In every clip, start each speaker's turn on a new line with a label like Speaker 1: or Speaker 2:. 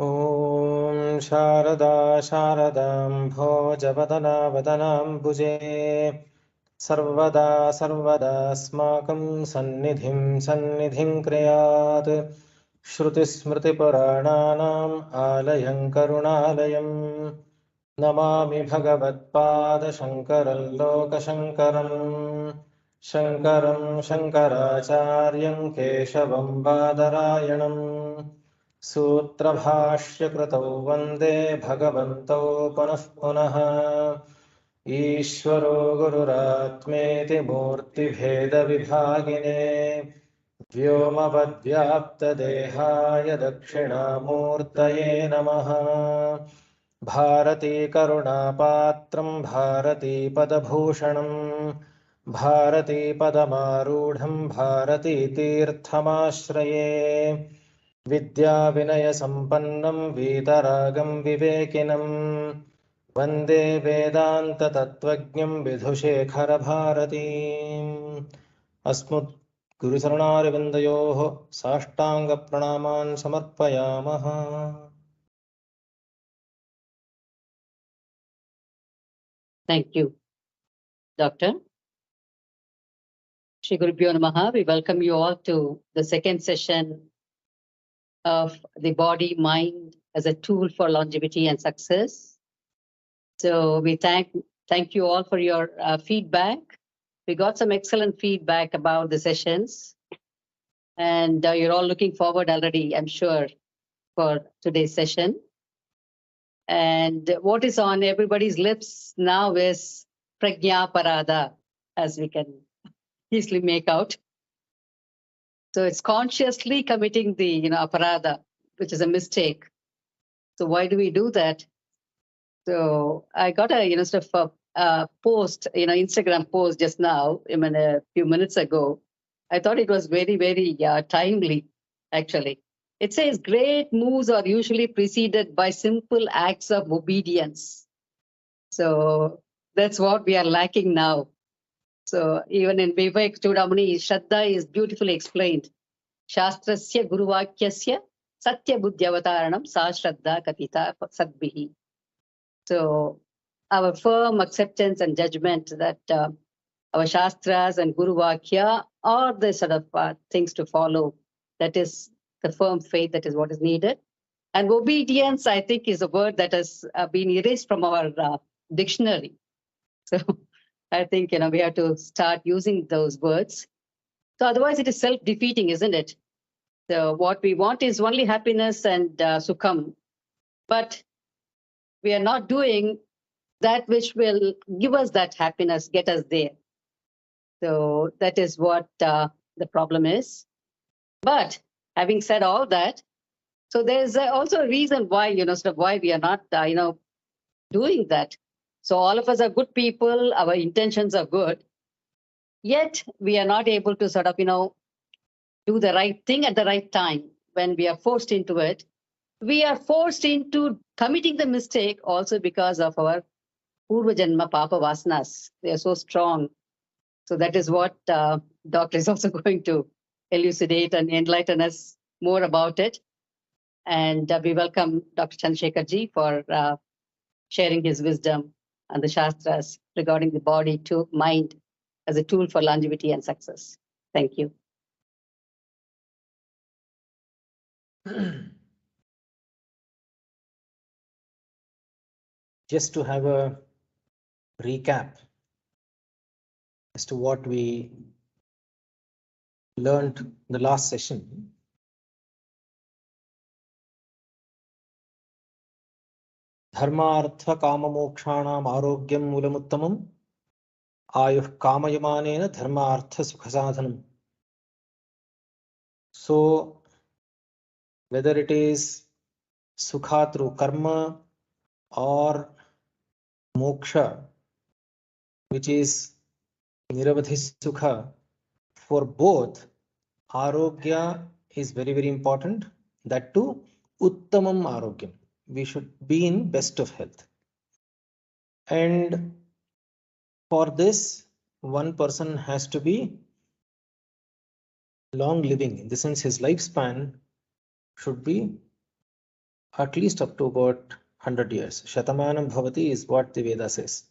Speaker 1: ॐ शारदा शारदाम्भोजवदना वदनाम्बुजे सर्वदा सर्वदास्माकं सन्निधिं क्रियात् श्रुतिस्मृतिपुराणानाम् आलयं करुणालयं नमामि भगवत्पादशङ्करं लोकशङ्करं शङ्करं शङ्कराचार्यं केशवं बादरायणम् सूत्रभाष्यकृतौ वन्दे भगवन्तौ पुनः पुनः ईश्वरो गुरुरात्मेति मूर्तिभेदविभागिने व्योमवद्व्याप्तदेहाय दक्षिणामूर्तये नमः। भारतीकरुणापात्रं भारतीपदभूषणं भारतीपदमारूढं भारतीतीर्थमाश्रये विद्याविनयसम्पन्नं वीतरागं विवेकिनं वन्दे वेदान्ततत्त्वज्ञं विधुशेखरभारतीम्। अस्मद्गुरुचरणारविन्दयोः साष्टाङ्गप्रणामान् समर्पयामः।
Speaker 2: Thank you, Doctor. Shri Gurubhyo Namaha. We welcome you all to the second session of the body mind as a tool for longevity and success. So we thank you all for your feedback. We got some excellent feedback about the sessions, and you're all looking forward already, I'm sure, for today's session. And what is on everybody's lips now is Prajna Parada, as we can easily make out. So it's consciously committing the aparada, which is a mistake. So why do we do that? So I got a sort of a post, Instagram post just now, a few minutes ago. I thought it was very, very timely, actually. It says great moves are usually preceded by simple acts of obedience. So that's what we are lacking now. So even in Vivek Chudamani, Shraddha is beautifully explained. Shastrasya Guruvakyasya Satya Buddhyavataranam Sa Shraddha Katita Sadbihi. So our firm acceptance and judgment that our Shastras and Guru Vakya are the sort of things to follow. That is the firm faith, that is what is needed. And obedience, I think, is a word that has been erased from our dictionary. So I think, we have to start using those words. So otherwise it is self-defeating, isn't it? So what we want is only happiness and sukham. But we are not doing that which will give us that happiness, get us there. So that is what the problem is. But having said all that, so there's also a reason why, sort of why we are not, doing that. So all of us are good people, our intentions are good, yet we are not able to sort of, do the right thing at the right time. When we are forced into it, we are forced into committing the mistake also because of our Purva Janma Papa Vasanas. They are so strong. So that is what Doctor is also going to elucidate and enlighten us more about it. And we welcome Dr. Chandrasekhar ji for sharing his wisdom and the Shastras regarding the body to mind as a tool for longevity and success. Thank you.
Speaker 1: Just to have a recap as to what we learned in the last session. Dharmartha kamamokshanam arogyam moolamuttamam ayuh kamayamanena dharmartha sukhasadhanam. So whether it is sukha through karma or moksha, which is niravadhi sukha, for both arogya is very, very important. That too uttamam arogyam. We should be in best of health. And for this, one person has to be long living, in the sense his lifespan should be at least up to about 100 years. Shatamanam bhavati is what the Veda says.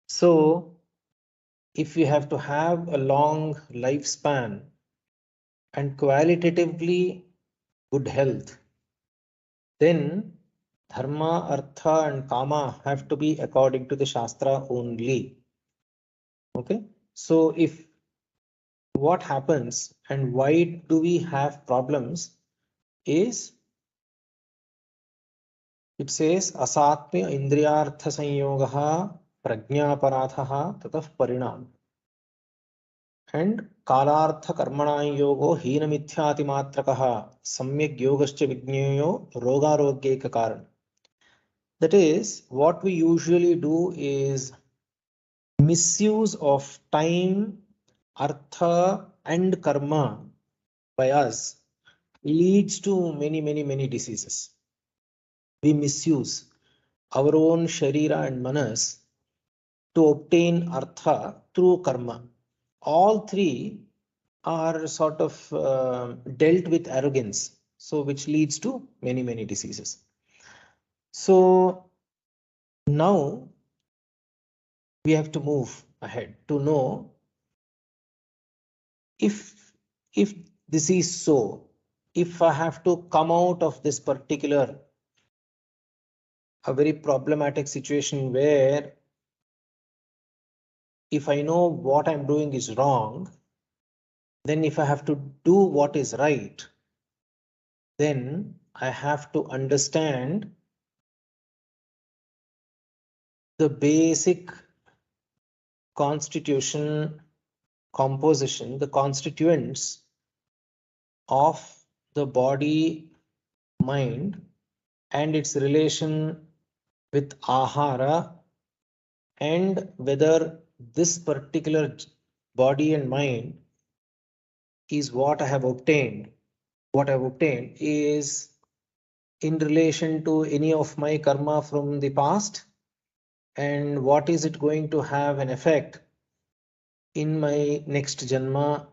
Speaker 1: So if we have to have a long lifespan and qualitatively good health, then dharma, artha and kama have to be according to the Shastra only. Okay. So if what happens and why do we have problems is, it says asatmya indriyartha sanyogaha prajnaparathaha tatah parinam and kalartha karmana yogo hina mithyati matrakaha samyak yogascha vigneyo rogarogyeka karan. That is, what we usually do is misuse of time, artha and karma by us leads to many diseases. We misuse our own sharira and manas to obtain artha through karma. All three are sort of dealt with arrogance, so which leads to many diseases. So now we have to move ahead to know if this is so, if I have to come out of this particular a very problematic situation where if I know what I'm doing is wrong, then if I have to do what is right, then I have to understand the basic constitution, composition, the constituents of the body, mind, and its relation with ahara, and whether this particular body and mind is what I have obtained. What I've obtained is in relation to any of my karma from the past, and what is it going to have an effect in my next janma,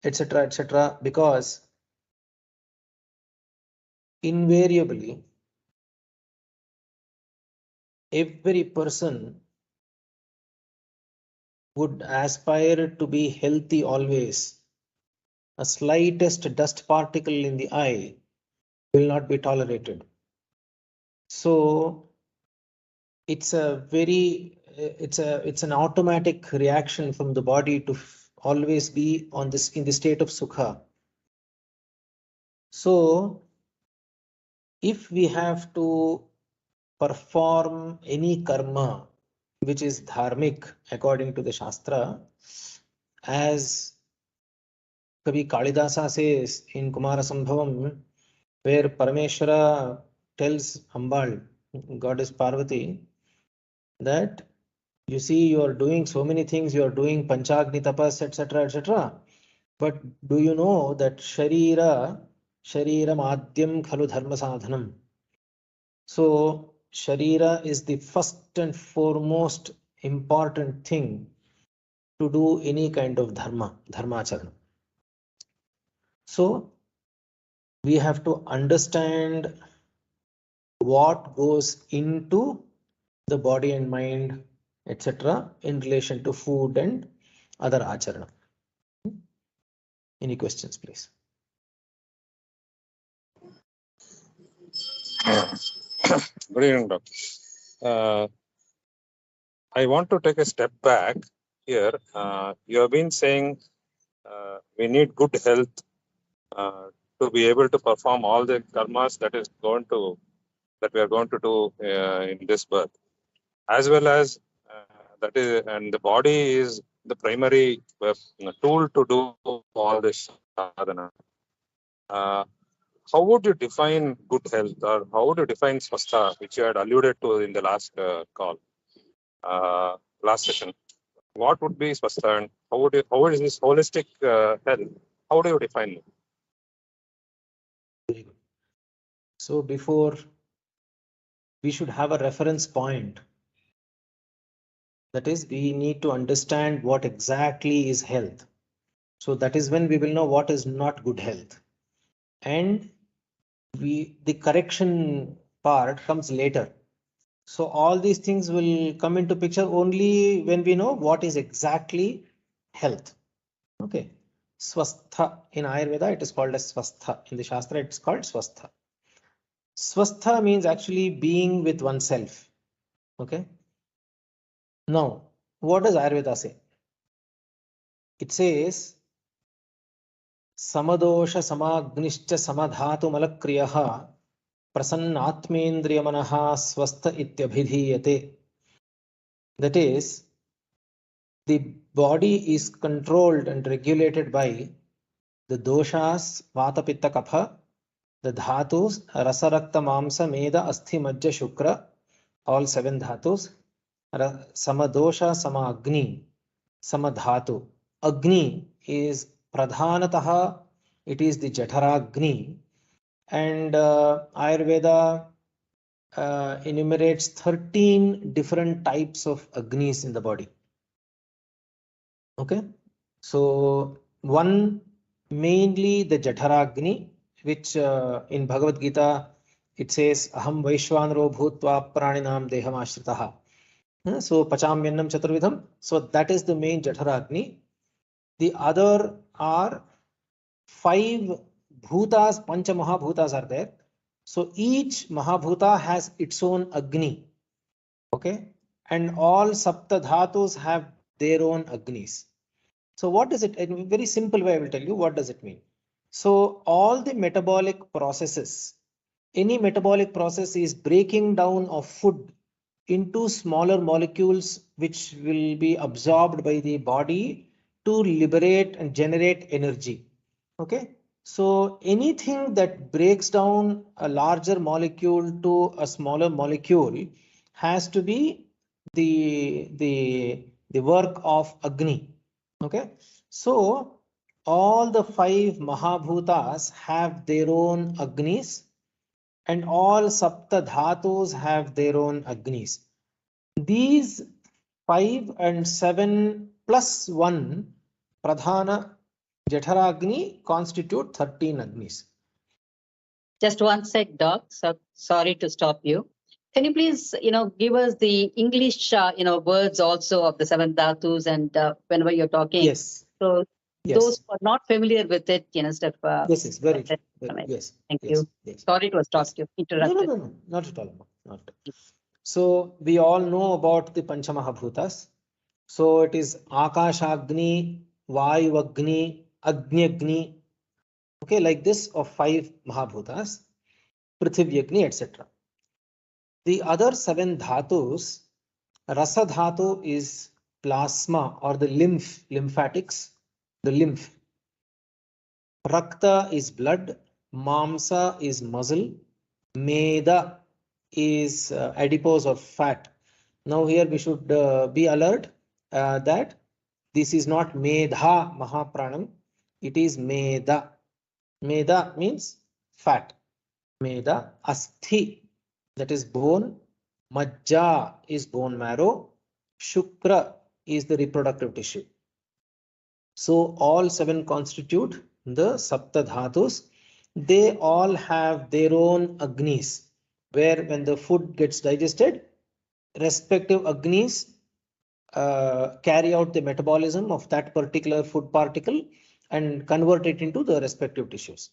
Speaker 1: etc., because invariably every person would aspire to be healthy always. A slightest dust particle in the eye will not be tolerated. So it's an automatic reaction from the body to always be on this in the state of sukha. So if we have to perform any karma which is dharmic according to the Shastra, as Kavi Kalidasa says in Kumara Sambhavam, where Parameshwara tells Ambal, Goddess Parvati, that you see you are doing so many things, you are doing Panchagni tapas, etc., but do you know that Sharira Madhyam Khalu Dharma Sadhanam? So Sharira is the first and foremost important thing to do any kind of dharmacharana. So we have to understand what goes into the body and mind, etc., in relation to food and other acharana. Any questions, please?
Speaker 3: Good evening, Doctor. I want to take a step back here. You have been saying we need good health to be able to perform all the karmas that we are going to do in this birth, as well as that is, and the body is the primary tool to do all this sadhana. How would you define good health, or how would you define swastha, which you had alluded to in the last call, last session? What would be swastha, and how is this holistic health? How do you define it?
Speaker 1: Very good. So before, we should have a reference point. That is, we need to understand what exactly is health. So that is when we will know what is not good health. And the correction part comes later. So all these things will come into picture only when we know what is exactly health. Okay. Swastha in Ayurveda, it is called as swastha. In the Shastra, it's called swastha. Swastha means actually being with oneself. Okay. Now, what does Ayurveda say? It says, Samadosha samagnischa samadhatu malakriyah prasannatmendriyamanaha swastha ityabhidhiyate. That is, the body is controlled and regulated by the doshas, vata, pitta, kapha, the dhatus, rasa, rakta, mamsa, meda, asthi, majja, shukra, all 7 dhatus, samadosha, sama agni, sama dhatu. Agni is pradhanataha, it is the jaఠaragni, and Ayurveda enumerates 13 different types of agnis in the body. Okay, so one mainly the jaఠaragni, which in Bhagavad Gita it says aham vaishvanaro bhutva praninam deham ashritaha. So pachamyannam chaturvidham. So that is the main jaఠaragni. The other are 5 bhutas, pancha mahabhutas are there. So each mahabhuta has its own agni. Okay, and all sapta dhatus have their own agnis. So what does it, in a very simple way I will tell you what does it mean. So all the metabolic processes, any metabolic process is breaking down of food into smaller molecules which will be absorbed by the body to liberate and generate energy. Okay, so anything that breaks down a larger molecule to a smaller molecule has to be the work of Agni. Okay, so all the 5 Mahabhutas have their own Agnis and all Sapta Dhatus have their own Agnis. These 5 and 7 plus 1 Pradhana Jaఠaragni constitute 13 Agnis.
Speaker 2: Just one sec, Doc. So sorry to stop you. Can you please, give us the English, words also of the 7 dhatus and whenever you're talking.
Speaker 1: Yes.
Speaker 2: So
Speaker 1: Yes.
Speaker 2: those who are not familiar with it, Steph.
Speaker 1: Yes, yes, very true. Yes.
Speaker 2: Thank
Speaker 1: yes,
Speaker 2: you.
Speaker 1: Yes.
Speaker 2: Sorry to stop you. Interrupted.
Speaker 1: No, not at all. Not. So we all know about the Panchamahabhutas. So it is Akashagni, Vayuagni, Agnyagni. Okay, like this of 5 Mahabhutas, Prithviagni, etc. The other 7 dhatus, Rasa dhatu is plasma or the lymphatics, the lymph. Rakta is blood, Mamsa is muscle, Meda is adipose or fat. Now here we should be alert that this is not Medha Mahapranam, it is Meda. Meda means fat. Meda, Asthi, that is bone, Majja is bone marrow, Shukra is the reproductive tissue. So all 7 constitute the Sapta Dhatus. They all have their own Agnis, where when the food gets digested, respective Agnis carry out the metabolism of that particular food particle and convert it into the respective tissues.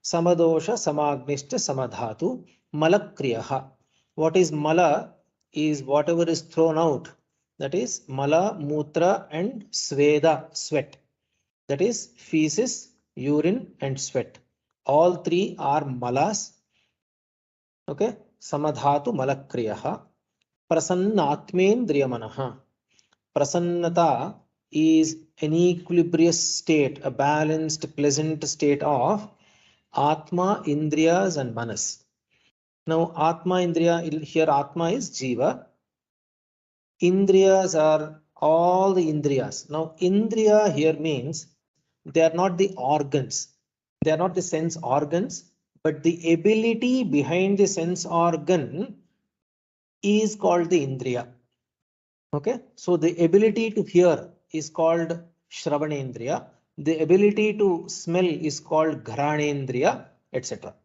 Speaker 1: Samadosha, Samagnishtha, Samadhatu, Malakriyaha. What is Mala is whatever is thrown out. That is Mala, Mutra and Sveda, sweat. That is feces, urine and sweat. All 3 are Malas. Okay. Samadhatu, Malakriyaha. Prasannatmendriyamanaha. Prasannata is an equilibrious state, a balanced, pleasant state of Atma, Indriyas and Manas. Now Atma, Indriya, here Atma is Jiva. Indriyas are all the Indriyas. Now Indriya here means they are not the organs. They are not the sense organs, but the ability behind the sense organ is called the Indriya. Okay, so the ability to hear is called Shravanendriya. The ability to smell is called Gharanendriya, etc.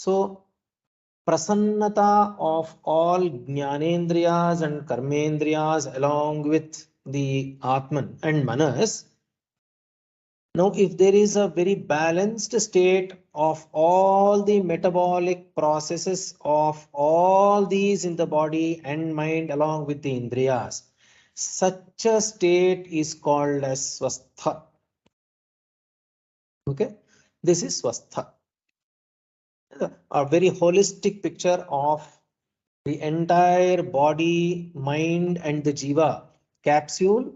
Speaker 1: So prasannata of all jnanendriyas and karmendriyas along with the Atman and Manas. Now, if there is a very balanced state of all the metabolic processes of all these in the body and mind along with the indriyas, such a state is called as swastha. Okay, this is swastha. A very holistic picture of the entire body, mind, and the jiva capsule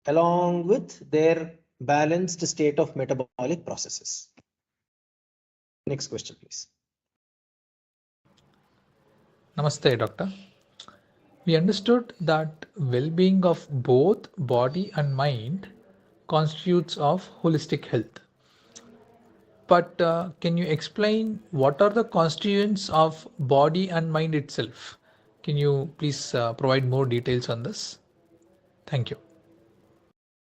Speaker 1: along with their balanced state of metabolic processes. Next question, please.
Speaker 4: Namaste, Doctor. We understood that well-being of both body and mind constitutes of holistic health. But can you explain what are the constituents of body and mind itself? Can you please provide more details on this? Thank you.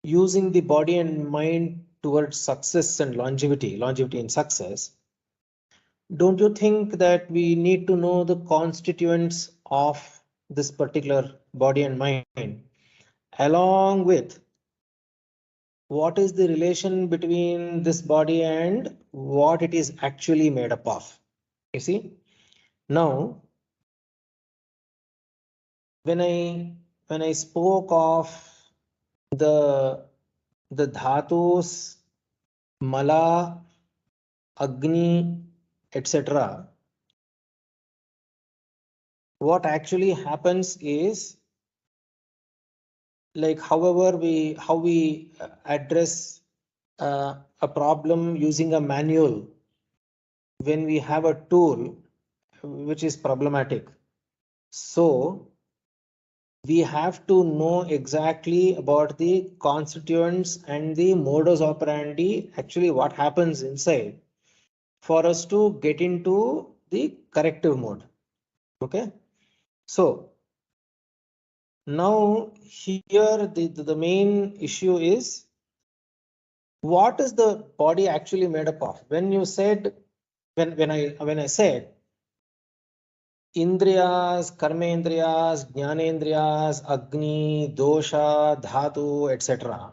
Speaker 1: Using the body and mind towards success and longevity and success, don't you think that we need to know the constituents of this particular body and mind along with what is the relation between this body and what it is actually made up of? You see, now when I spoke of the dhatus, mala, agni, etc., what actually happens is, like how we address a problem using a manual when we have a tool which is problematic. So we have to know exactly about the constituents and the modus operandi, actually what happens inside, for us to get into the corrective mode. Okay, so now here the main issue is, what is the body actually made up of? When you said, when I said Indriyas, Karmendriyas, Jnanendriyas, Agni, Dosha, Dhatu, etc.,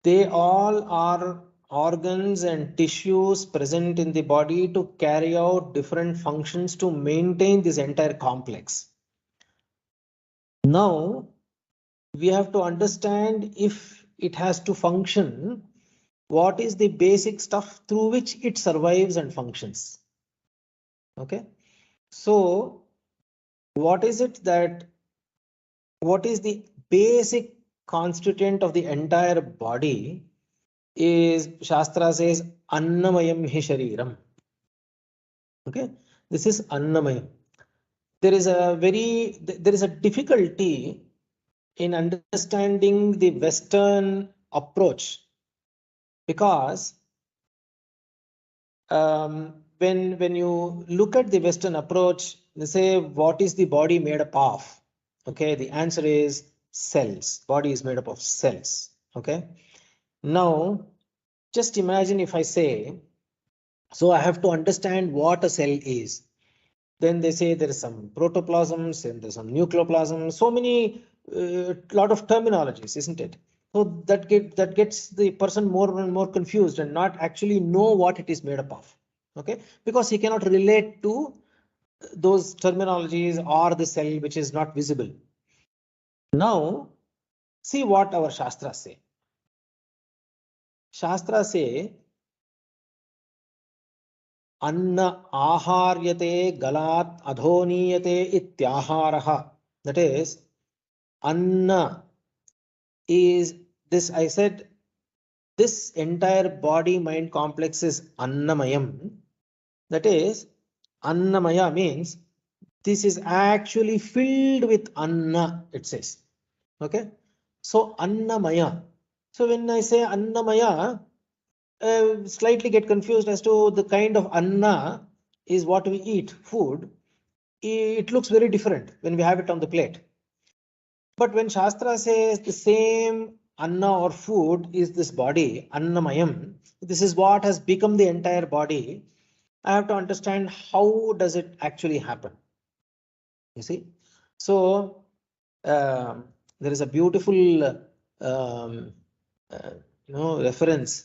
Speaker 1: they all are organs and tissues present in the body to carry out different functions to maintain this entire complex. Now, we have to understand, if it has to function, what is the basic stuff through which it survives and functions. Okay, so what is the basic constituent of the entire body? Is, Shastra says, Annamayam hi shariram. Okay, this is Annamayam. There is a difficulty in understanding the Western approach, because when you look at the Western approach, they say, what is the body made up of? Okay, the answer is cells. Body is made up of cells. Okay, now just imagine if I say, so I have to understand what a cell is. Then they say there is some protoplasms and there's some nucleoplasm. So many, lot of terminologies, isn't it? So that gets the person more and more confused and not actually know what it is made up of. Okay, because he cannot relate to those terminologies or the cell which is not visible. Now, see what our Shastras say. Shastras say, Anna aharyate galat adhoniyate ityaharaha. That is, Anna is this, I said, this entire body mind complex is Annamayam. That is, Annamaya means this is actually filled with Anna, it says. Okay, so Annamaya. So when I say Annamaya, slightly get confused as to the kind of Anna is what we eat, food. It looks very different when we have it on the plate. But when Shastra says the same Anna or food is this body, Annamayam, this is what has become the entire body. I have to understand how does it actually happen. You see, so there is a beautiful reference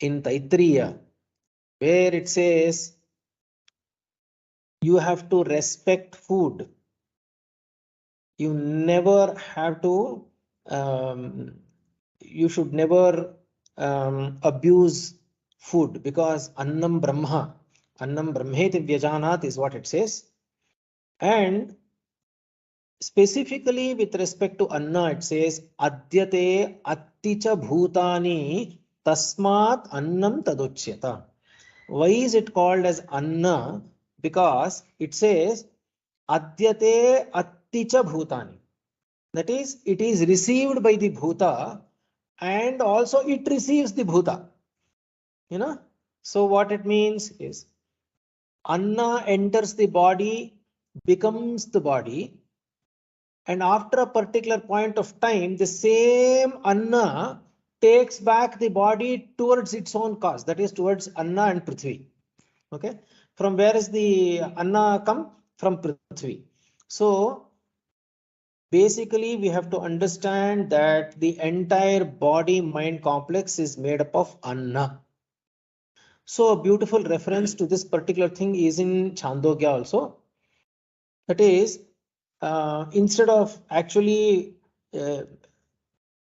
Speaker 1: in Taittiriya where it says you have to respect food. You never have to, you should never abuse food, because annam brahmeti vyajanat is what it says. And specifically with respect to anna, it says adyate atticha bhutani tasmat annam taduchyata. Why is it called as anna? Because it says adyate atticha bhutani. That is, it is received by the bhuta and also it receives the bhuta. You know, so what it means is anna enters the body, becomes the body, and after a particular point of time, the same anna takes back the body towards its own cause, that is towards anna and prithvi. Okay, from where is the anna come? From prithvi. So basically, we have to understand that the entire body-mind complex is made up of anna. So a beautiful reference to this particular thing is in Chandogya also. That is, instead of actually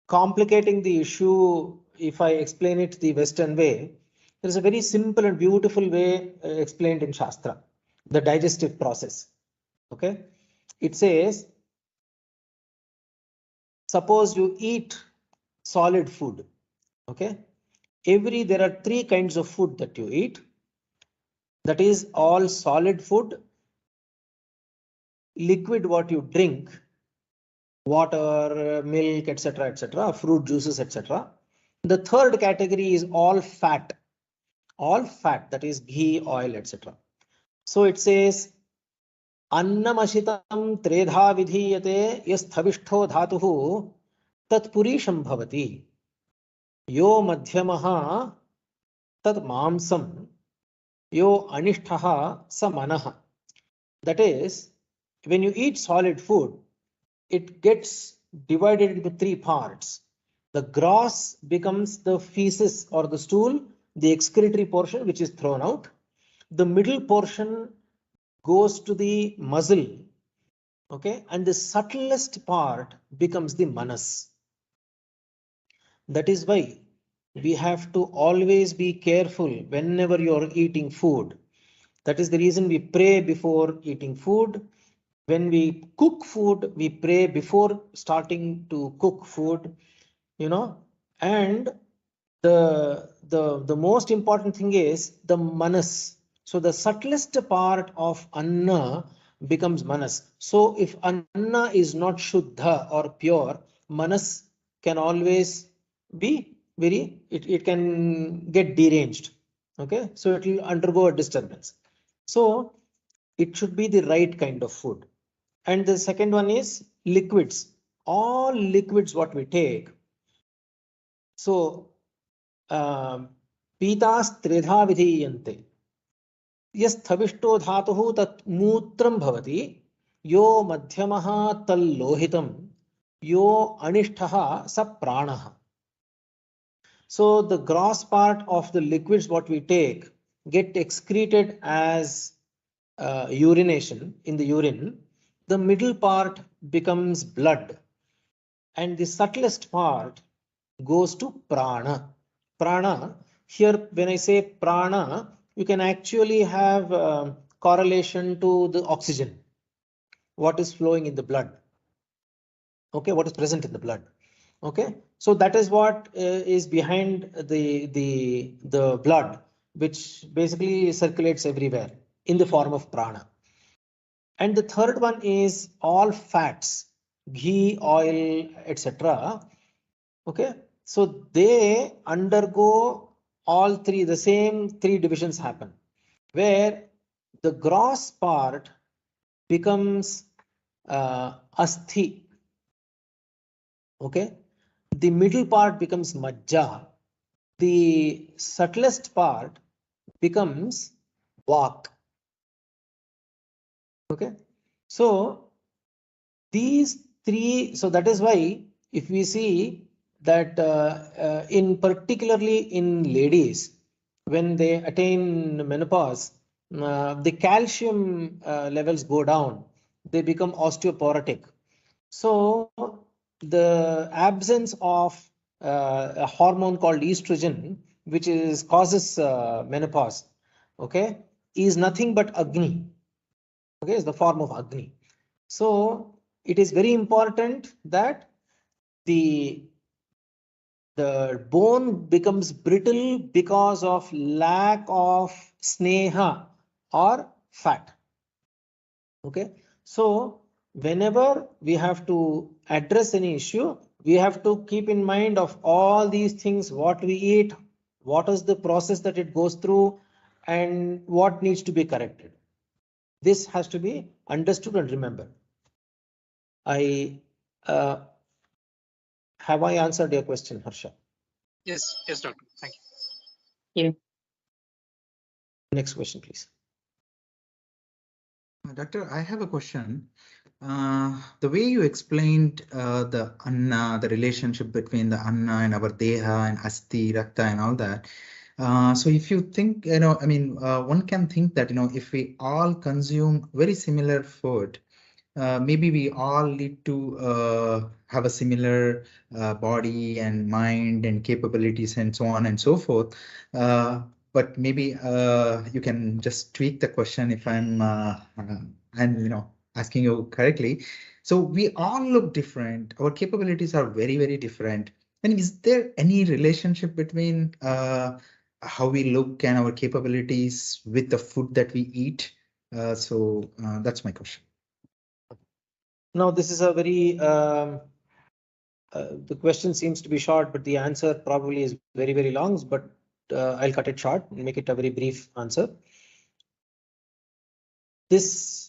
Speaker 1: complicating the issue, if I explain it the Western way, there is a very simple and beautiful way explained in Shastra, the digestive process. Okay, it says, suppose you eat solid food. Okay, there are three kinds of food that you eat. That is all solid food, liquid what you drink, water, milk, etc., fruit juices, etc. The third category is all fat, that is ghee, oil, etc. So it says अन्नमशितं त्रेधा विधीयते यस्थविष्ठो धातुः तत्पुरीशं भवति यो मध्यमः तत् मांसं यो अनिष्ठः स मनः. That is, when you eat solid food, it gets divided into three parts. The gross becomes the feces or the stool, the excretory portion which is thrown out. The middle portion goes to the muzzle, okay, and the subtlest part becomes the manas. That is why we have to always be careful whenever you are eating food. That is the reason we pray before eating food. When we cook food, we pray before starting to cook food, you know. And the most important thing is the manas. So the subtlest part of anna becomes manas. So if anna is not shuddha or pure, manas can always be it can get deranged. Okay, so it will undergo a disturbance. So it should be the right kind of food. And the second one is liquids. All liquids what we take. So पीतास् त्रिधा विधीयन्ते यस्थविष्टो धातुः तत् मूत्रं भवति यो मध्यमः तल्लोहितं यो अनिष्ठः स प्राणः. So the gross part of the liquids what we take get excreted as urination in the urine. The middle part becomes blood, and the subtlest part goes to prana. Prana, here when I say prana, you can actually have correlation to the oxygen, what is flowing in the blood. Okay, what is present in the blood. Okay, so that is what is behind the blood, which basically circulates everywhere in the form of prana. And the third one is all fats, ghee, oil, etc. Okay, so they undergo all three, the same three divisions happen, where the gross part becomes asthi. Okay, the middle part becomes majja. The subtlest part becomes Vak. Okay, so these three, so that is why if we see that in particularly in ladies, when they attain menopause, the calcium levels go down, they become osteoporotic. So the absence of a hormone called estrogen, which is causes menopause, okay, is nothing but Agni. Okay, is the form of Agni. So it is very important that the bone becomes brittle because of lack of sneha or fat. Okay, so whenever we have to address any issue, we have to keep in mind of all these things: what we eat, what is the process that it goes through, and what needs to be corrected. This has to be understood and remembered. I have I answered your question, Harsha?
Speaker 5: Yes, doctor. Thank you.
Speaker 2: Yeah.
Speaker 1: Next question, please.
Speaker 6: Doctor, I have a question. The way you explained the Anna, the relationship between the Anna and our Deha and Asti, Rakta and all that. So if you think, I mean, one can think that, if we all consume very similar food, maybe we all need to have a similar body and mind and capabilities and so on and so forth. But maybe you can just tweak the question if I'm asking you correctly. So we all look different. Our capabilities are very, very different. And is there any relationship between how we look and our capabilities with the food that we eat? So that's my question.
Speaker 1: Now, this is a very, the question seems to be short, but the answer probably is very, very long, but I'll cut it short and make it a very brief answer. This,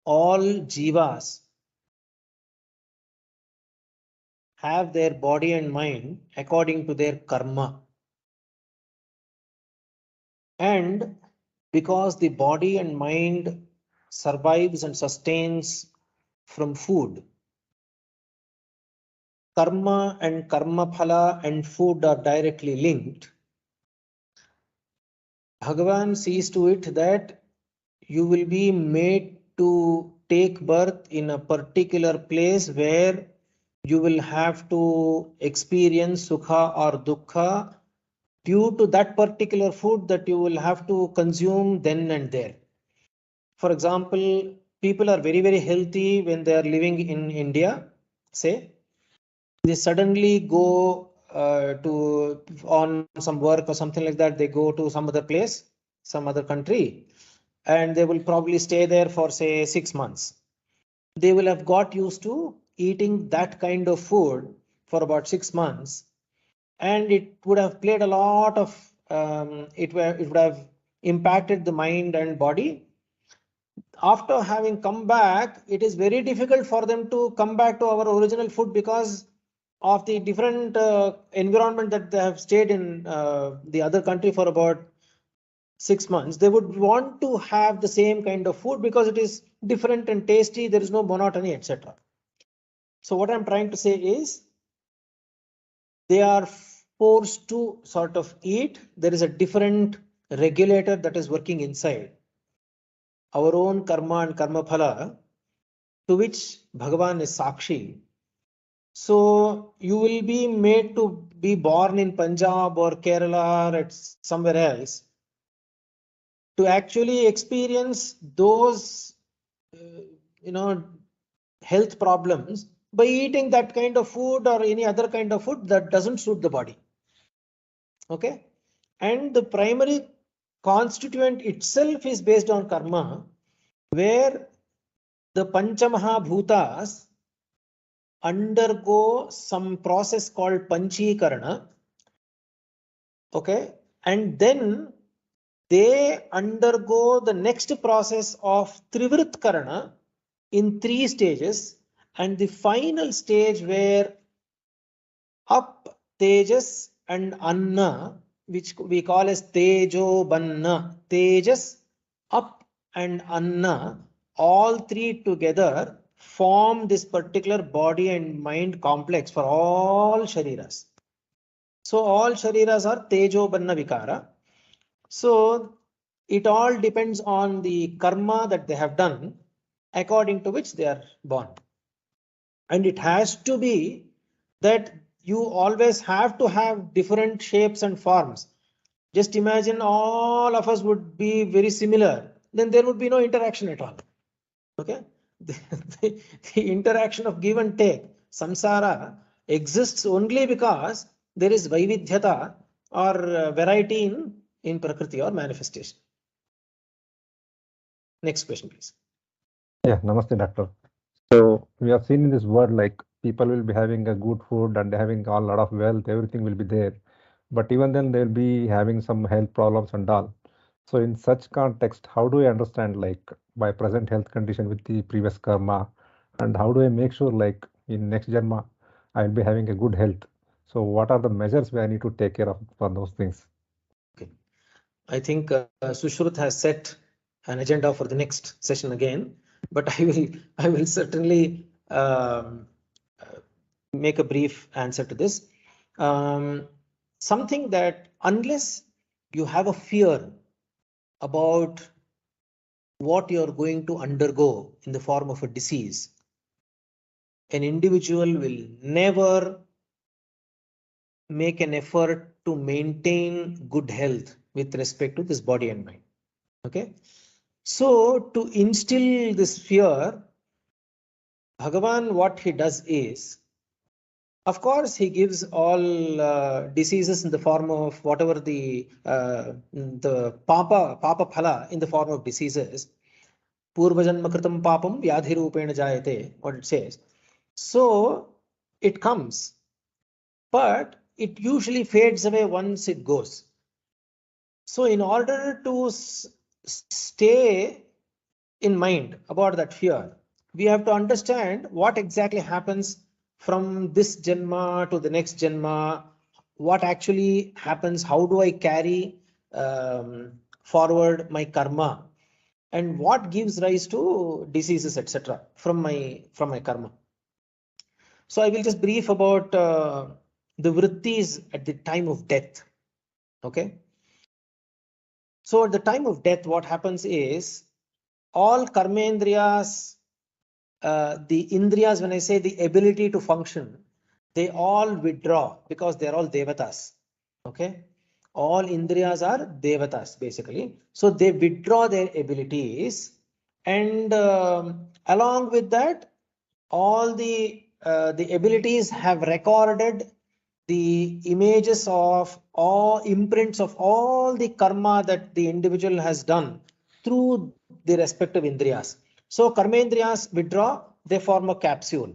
Speaker 1: all jivas have their body and mind according to their karma. And because the body and mind survives and sustains from food, karma and karma phala and food are directly linked. Bhagavan sees to it that you will be made to take birth in a particular place where you will have to experience sukha or dukkha due to that particular food that you will have to consume then and there. For example, people are very, very healthy when they are living in India, say. They suddenly go to on some work or something like that, they go to some other place, some other country, and they will probably stay there for say 6 months. They will have got used to eating that kind of food for about 6 months, and it would have played a lot of it would have impacted the mind and body. After having come back, it is very difficult for them to come back to our original food because of the different environment that they have stayed in the other country for about 6 months. They would want to have the same kind of food because it is different and tasty. There is no monotony, etc. So what I'm trying to say is they are forced to sort of eat. There is a different regulator that is working inside our own karma and karma phala, to which Bhagavan is Sakshi. So you will be made to be born in Punjab or Kerala or somewhere else to actually experience those health problems by eating that kind of food or any other kind of food that doesn't suit the body. Okay, and the primary constituent itself is based on karma, where the Panchamaha Bhutas undergo some process called Panchikarana. Okay, and then they undergo the next process of Trivritkarana in 3 stages, and the final stage where Up, Tejas and Anna which we call as Tejo Banna, Tejas, up and Anna, all three together form this particular body and mind complex for all Shariras. So all Shariras are Tejo Banna Vikara. So it all depends on the karma that they have done, according to which they are born. And it has to be that you always have to have different shapes and forms. Just imagine all of us would be very similar, then there would be no interaction at all. Okay, the interaction of give and take, samsara, exists only because there is vaividhyata or variety in prakriti or manifestation. Next question, please.
Speaker 7: Yeah, namaste, doctor. So we have seen in this world, like people will be having a good food and having a lot of wealth, everything will be there. But even then they'll be having some health problems and all. So in such context, how do I understand like my present health condition with the previous karma, and how do I make sure like in next janma I'll be having a good health? So what are the measures where I need to take care of for those things?
Speaker 1: Okay, I think Sushrut has set an agenda for the next session again, but I will certainly make a brief answer to this. Something that unless you have a fear about what you're going to undergo in the form of a disease, an individual will never make an effort to maintain good health with respect to this body and mind. Okay, so to instill this fear, Bhagavan, what he does is, of course, he gives all diseases in the form of whatever the papa phala in the form of diseases. Purvajanma kritam papam vyadhi rupena jayate, what it says. So it comes, but it usually fades away once it goes. So in order to stay in mind about that fear, we have to understand what exactly happens from this janma to the next janma, what actually happens, how do I carry forward my karma, and what gives rise to diseases, etc. from my karma. So I will just brief about the vrittis at the time of death. Okay, so at the time of death, what happens is all karmendriyas, the indriyas, when I say the ability to function, they all withdraw because they're all devatas. Okay, all indriyas are devatas basically. So they withdraw their abilities, and along with that, all the abilities have recorded the images of all imprints of all the karma that the individual has done through the respective indriyas. So karmendriyas withdraw, they form a capsule.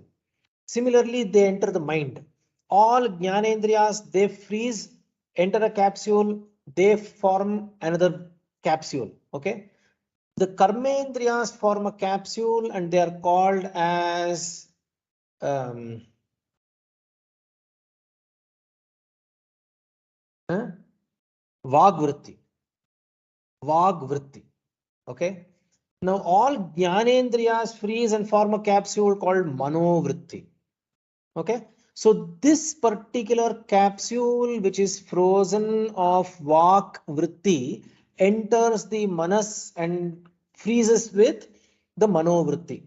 Speaker 1: Similarly, they enter the mind. All jnanendriyas, they freeze, enter a capsule, they form another capsule. Okay, the karmendriyas form a capsule and they are called as Vagvritti. Vagvritti. Okay. Now all jnanendriyas freeze and form a capsule called Manovritti. Okay. So this particular capsule, which is frozen of Vak Vritti, enters the Manas and freezes with the Manovritti.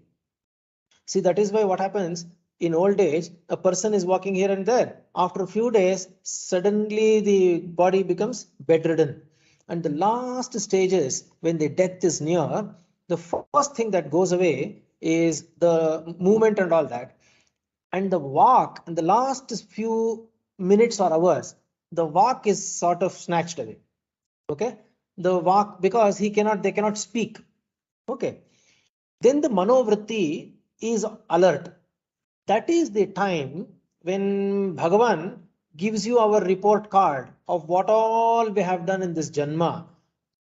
Speaker 1: See, that is why what happens in old age, a person is walking here and there. After a few days, suddenly the body becomes bedridden. And the last stages, when the death is near, the first thing that goes away is the movement and all that. And the walk in the last few minutes or hours, the walk is sort of snatched away. Okay, the walk, because they cannot speak. Okay, then the manovritti is alert. That is the time when Bhagavan gives you our report card of what all we have done in this janma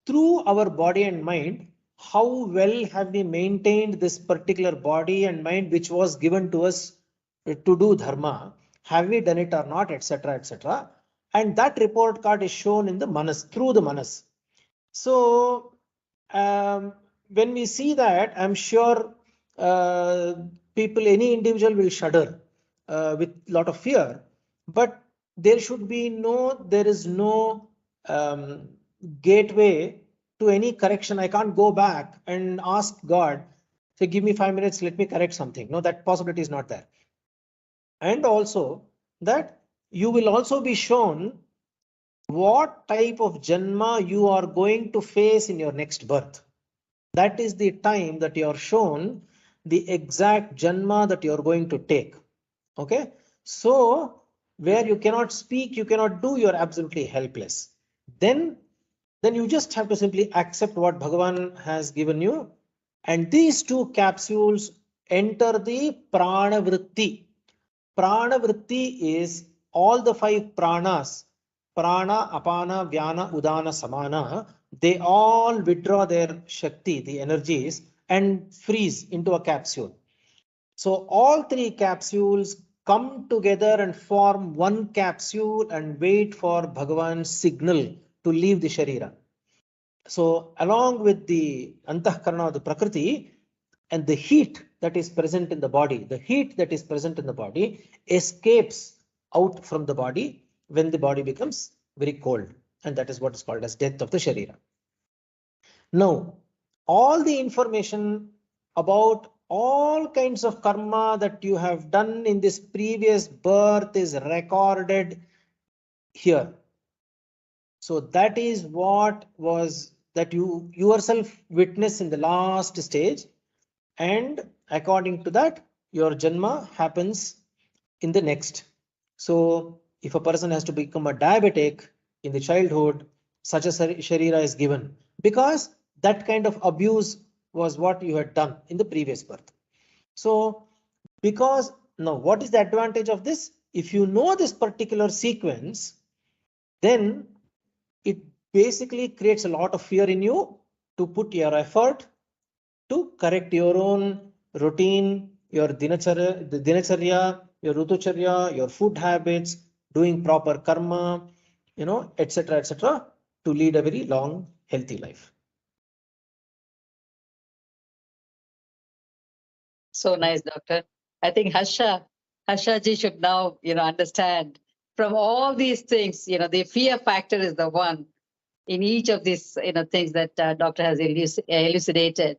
Speaker 1: through our body and mind. How well have we maintained this particular body and mind which was given to us to do dharma? Have we done it or not, etc., etc. and that report card is shown in the manas, through the manas. So when we see that, I'm sure people, any individual will shudder with a lot of fear, but there should be there is no gateway to any correction. I can't go back and ask God, say, give me 5 minutes, let me correct something. No, that possibility is not there. And also that you will also be shown what type of janma you are going to face in your next birth. That is the time that you are shown the exact janma that you are going to take. Okay, so where you cannot speak, you cannot do, you are absolutely helpless. Then you just have to simply accept what Bhagavan has given you, and these two capsules enter the prana vritti. Prana vritti is all the 5 pranas: prana, apana, vyana, udana, samana. They all withdraw their shakti, the energies, and freeze into a capsule. So all 3 capsules come together and form one capsule and wait for Bhagavan's signal to leave the Sharira. So along with the Antahkarana, the Prakriti, and the heat that is present in the body, escapes out from the body when the body becomes very cold. And that is what is called as death of the Sharira. Now, all the information about all kinds of karma that you have done in this previous birth is recorded here. So that is what was that you yourself witness in the last stage, and according to that your janma happens in the next. So if a person has to become a diabetic in the childhood, such a sharira is given because that kind of abuse was what you had done in the previous birth. So because now what is the advantage of this? If you know this particular sequence, then it basically creates a lot of fear in you to put your effort to correct your own routine, your dinacharya, your rutucharya, your food habits, doing proper karma, etc., to lead a very long, healthy life.
Speaker 2: So nice, Doctor. I think Harsha ji should now, understand from all these things, the fear factor is the one in each of these, things that Doctor has elucidated.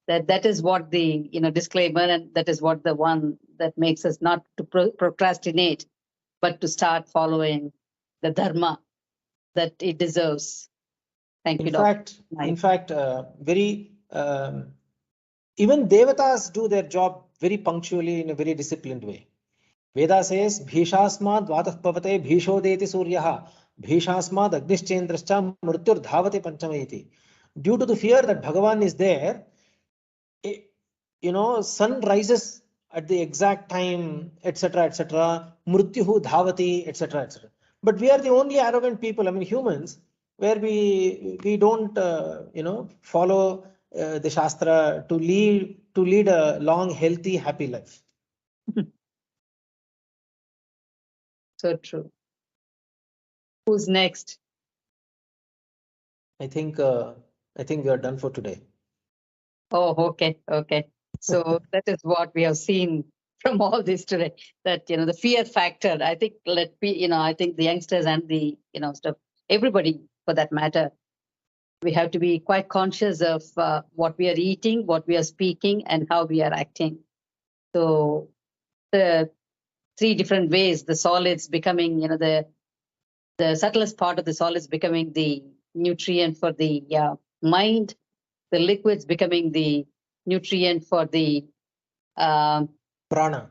Speaker 2: That is what the, disclaimer, and that is what the one that makes us not to procrastinate, but to start following the dharma that it deserves. Thank you, Doctor.
Speaker 1: In fact, even devatas do their job very punctually in a very disciplined way. Veda says, Bhishasmad vatah pavate bhishodeti suryaha, Bhishasmad agnischendrascha mrutyur dhavate panchamayiti. Due to the fear that Bhagavan is there, sun rises at the exact time, etc., mrutyuhu dhavati, etc. But we are the only arrogant people, humans, where we don't, follow the Shastra to lead a long, healthy, happy life.
Speaker 2: So true. Who's next?
Speaker 1: I think we are done for today.
Speaker 2: Oh, okay. So that is what we have seen from all this today. That the fear factor. I think I think the youngsters and the stuff, everybody for that matter, we have to be quite conscious of what we are eating, what we are speaking, and how we are acting. So the 3 different ways, the solids becoming, the subtlest part of the solids becoming the nutrient for the mind, the liquids becoming the nutrient for the
Speaker 1: prana,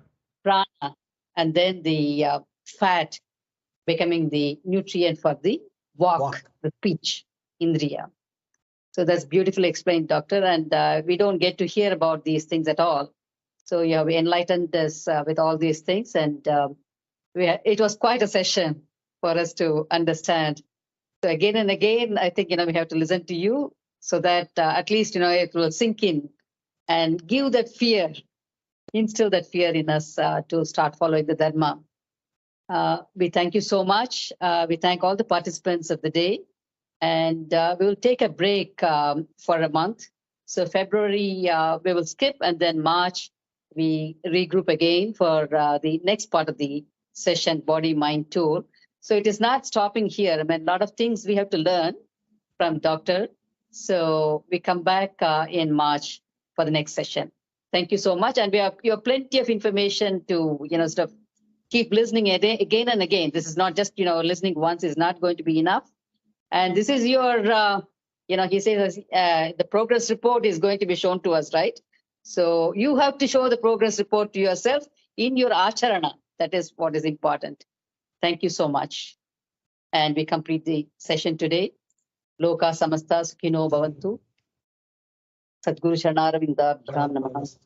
Speaker 2: and then the fat becoming the nutrient for the walk. The speech, indriya. So that's beautifully explained, Doctor. And we don't get to hear about these things at all. So you have enlightened us with all these things, and it was quite a session for us to understand. So again and again, I think we have to listen to you so that at least it will sink in and give that fear, instill that fear in us to start following the dharma. We thank you so much. We thank all the participants of the day. And we will take a break for a month. So February, we will skip, and then March, we regroup again for the next part of the session, Body Mind Tool. So it is not stopping here. I mean, a lot of things we have to learn from Doctor. So we come back in March for the next session. Thank you so much. And you have plenty of information to, sort of keep listening again and again. This is not just, listening once is not going to be enough. And this is your, he says the progress report is going to be shown to us, right? So you have to show the progress report to yourself in your acharana. That is what is important. Thank you so much. And we complete the session today. Loka samasta sukhino bhavantu. Sadguru Sharnaravinda Bham Namaha.